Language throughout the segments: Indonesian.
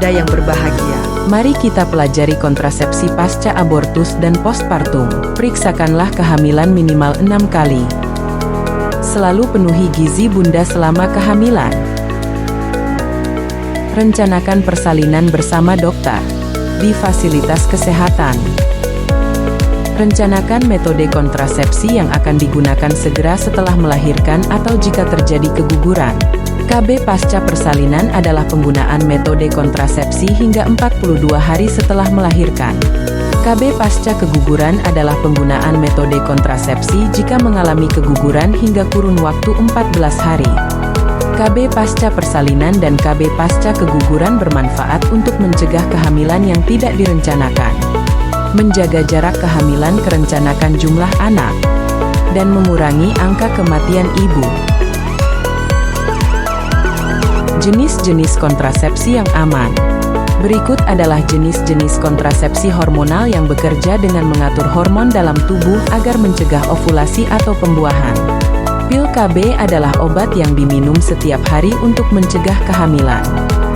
Anda yang berbahagia. Mari kita pelajari kontrasepsi pasca abortus dan postpartum. Periksakanlah kehamilan minimal 6 kali. Selalu penuhi gizi bunda selama kehamilan. Rencanakan persalinan bersama dokter di fasilitas kesehatan. Rencanakan metode kontrasepsi yang akan digunakan segera setelah melahirkan atau jika terjadi keguguran. KB pasca persalinan adalah penggunaan metode kontrasepsi hingga 42 hari setelah melahirkan. KB pasca keguguran adalah penggunaan metode kontrasepsi jika mengalami keguguran hingga kurun waktu 14 hari. KB pasca persalinan dan KB pasca keguguran bermanfaat untuk mencegah kehamilan yang tidak direncanakan, menjaga jarak kehamilan kerencanakan jumlah anak, dan mengurangi angka kematian ibu. Jenis-jenis kontrasepsi yang aman. Berikut adalah jenis-jenis kontrasepsi hormonal yang bekerja dengan mengatur hormon dalam tubuh agar mencegah ovulasi atau pembuahan. Pil KB adalah obat yang diminum setiap hari untuk mencegah kehamilan.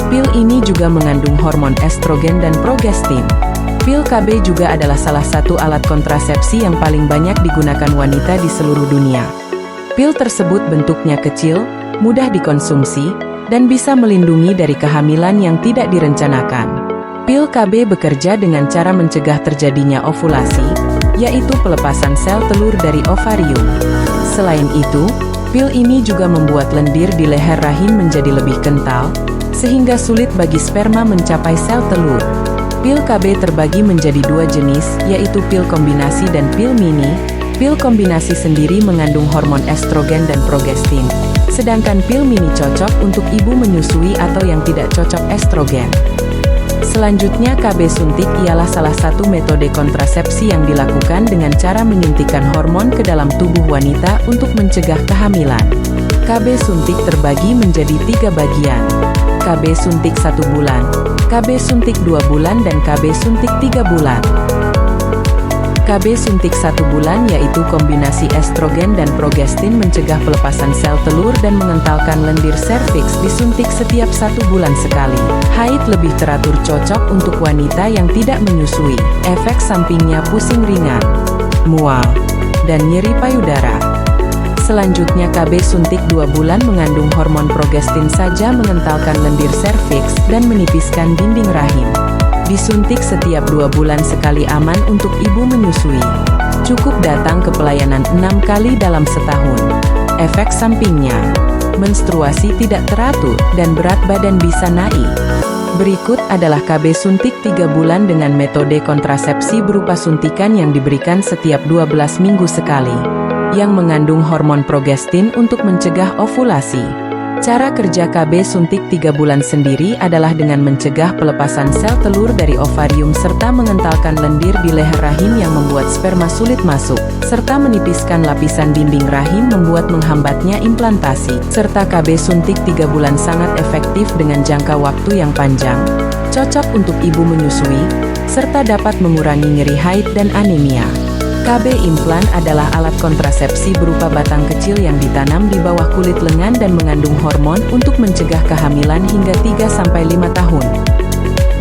Pil ini juga mengandung hormon estrogen dan progestin. Pil KB juga adalah salah satu alat kontrasepsi yang paling banyak digunakan wanita di seluruh dunia. Pil tersebut bentuknya kecil, mudah dikonsumsi, dan bisa melindungi dari kehamilan yang tidak direncanakan. Pil KB bekerja dengan cara mencegah terjadinya ovulasi, yaitu pelepasan sel telur dari ovarium. Selain itu, pil ini juga membuat lendir di leher rahim menjadi lebih kental, sehingga sulit bagi sperma mencapai sel telur. Pil KB terbagi menjadi dua jenis, yaitu pil kombinasi dan pil mini. Pil kombinasi sendiri mengandung hormon estrogen dan progestin, sedangkan pil mini cocok untuk ibu menyusui atau yang tidak cocok estrogen. Selanjutnya, KB suntik ialah salah satu metode kontrasepsi yang dilakukan dengan cara menyuntikkan hormon ke dalam tubuh wanita untuk mencegah kehamilan. KB suntik terbagi menjadi 3 bagian: KB suntik 1 bulan, KB suntik 2 bulan, dan KB suntik 3 bulan. KB suntik 1 bulan yaitu kombinasi estrogen dan progestin mencegah pelepasan sel telur dan mengentalkan lendir serviks, disuntik setiap 1 bulan sekali. Haid lebih teratur, cocok untuk wanita yang tidak menyusui. Efek sampingnya pusing ringan, mual, dan nyeri payudara. Selanjutnya, KB suntik 2 bulan mengandung hormon progestin saja, mengentalkan lendir serviks dan menipiskan dinding rahim. Disuntik setiap 2 bulan sekali, aman untuk ibu menyusui. Cukup datang ke pelayanan 6 kali dalam setahun. Efek sampingnya: menstruasi tidak teratur, dan berat badan bisa naik. Berikut adalah KB suntik 3 bulan dengan metode kontrasepsi berupa suntikan yang diberikan setiap 12 minggu sekali, yang mengandung hormon progestin untuk mencegah ovulasi. Cara kerja KB suntik 3 bulan sendiri adalah dengan mencegah pelepasan sel telur dari ovarium serta mengentalkan lendir di leher rahim yang membuat sperma sulit masuk, serta menipiskan lapisan dinding rahim membuat menghambatnya implantasi. Serta KB suntik 3 bulan sangat efektif dengan jangka waktu yang panjang, cocok untuk ibu menyusui, serta dapat mengurangi nyeri haid dan anemia. KB implan adalah alat kontrasepsi berupa batang kecil yang ditanam di bawah kulit lengan dan mengandung hormon untuk mencegah kehamilan hingga 3-5 tahun.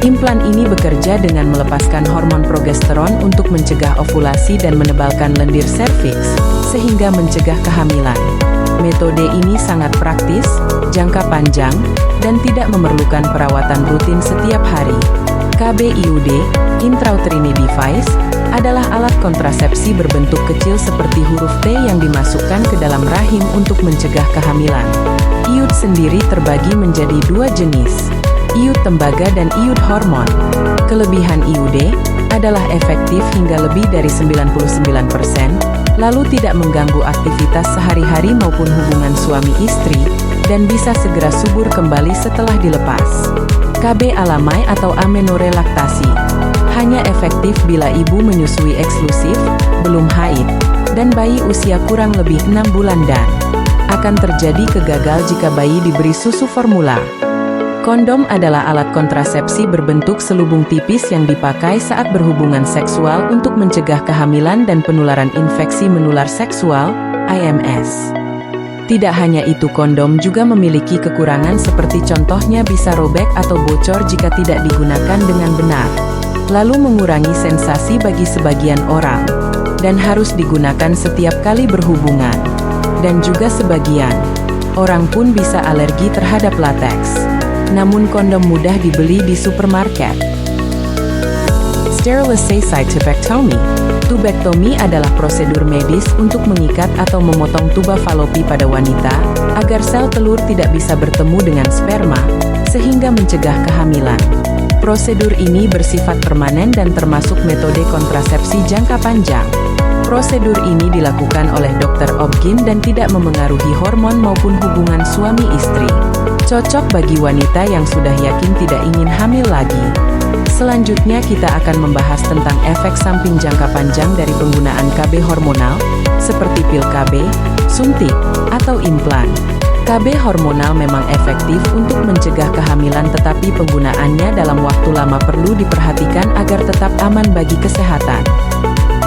Implan ini bekerja dengan melepaskan hormon progesteron untuk mencegah ovulasi dan menebalkan lendir serviks, sehingga mencegah kehamilan. Metode ini sangat praktis, jangka panjang, dan tidak memerlukan perawatan rutin setiap hari. KB IUD, Intrauterine Device, adalah alat kontrasepsi berbentuk kecil seperti huruf T yang dimasukkan ke dalam rahim untuk mencegah kehamilan. IUD sendiri terbagi menjadi 2 jenis, IUD tembaga dan IUD hormon. Kelebihan IUD adalah efektif hingga lebih dari 99%, lalu tidak mengganggu aktivitas sehari-hari maupun hubungan suami istri, dan bisa segera subur kembali setelah dilepas. KB alamai atau amenore laktasi hanya efektif bila ibu menyusui eksklusif, belum haid, dan bayi usia kurang lebih 6 bulan dan akan terjadi kegagal jika bayi diberi susu formula. Kondom adalah alat kontrasepsi berbentuk selubung tipis yang dipakai saat berhubungan seksual untuk mencegah kehamilan dan penularan infeksi menular seksual, IMS. Tidak hanya itu, kondom juga memiliki kekurangan seperti contohnya bisa robek atau bocor jika tidak digunakan dengan benar. Lalu mengurangi sensasi bagi sebagian orang. Dan harus digunakan setiap kali berhubungan. Dan juga sebagian orang pun bisa alergi terhadap lateks. Namun kondom mudah dibeli di supermarket. Sterilisasi-tubectomy. Tubektomi adalah prosedur medis untuk mengikat atau memotong tuba falopi pada wanita, agar sel telur tidak bisa bertemu dengan sperma, sehingga mencegah kehamilan. Prosedur ini bersifat permanen dan termasuk metode kontrasepsi jangka panjang. Prosedur ini dilakukan oleh dokter obgyn dan tidak memengaruhi hormon maupun hubungan suami istri. Cocok bagi wanita yang sudah yakin tidak ingin hamil lagi. Selanjutnya kita akan membahas tentang efek samping jangka panjang dari penggunaan KB hormonal, seperti pil KB, suntik, atau implan. KB hormonal memang efektif untuk mencegah kehamilan, tetapi penggunaannya dalam waktu lama perlu diperhatikan agar tetap aman bagi kesehatan.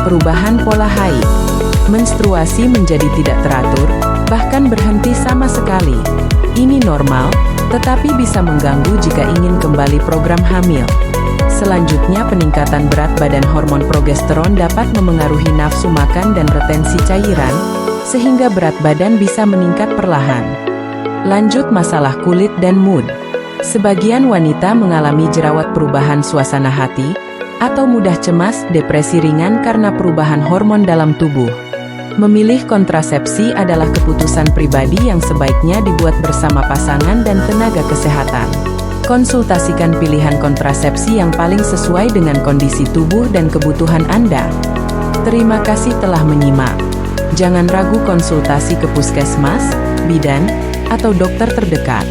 Perubahan pola haid. Menstruasi menjadi tidak teratur, bahkan berhenti sama sekali. Ini normal, tetapi bisa mengganggu jika ingin kembali program hamil. Selanjutnya, peningkatan berat badan. Hormon progesteron dapat memengaruhi nafsu makan dan retensi cairan, sehingga berat badan bisa meningkat perlahan. Lanjut, masalah kulit dan mood. Sebagian wanita mengalami jerawat, perubahan suasana hati, atau mudah cemas, depresi ringan karena perubahan hormon dalam tubuh. Memilih kontrasepsi adalah keputusan pribadi yang sebaiknya dibuat bersama pasangan dan tenaga kesehatan. Konsultasikan pilihan kontrasepsi yang paling sesuai dengan kondisi tubuh dan kebutuhan Anda. Terima kasih telah menyimak. Jangan ragu konsultasi ke puskesmas, bidan, atau dokter terdekat.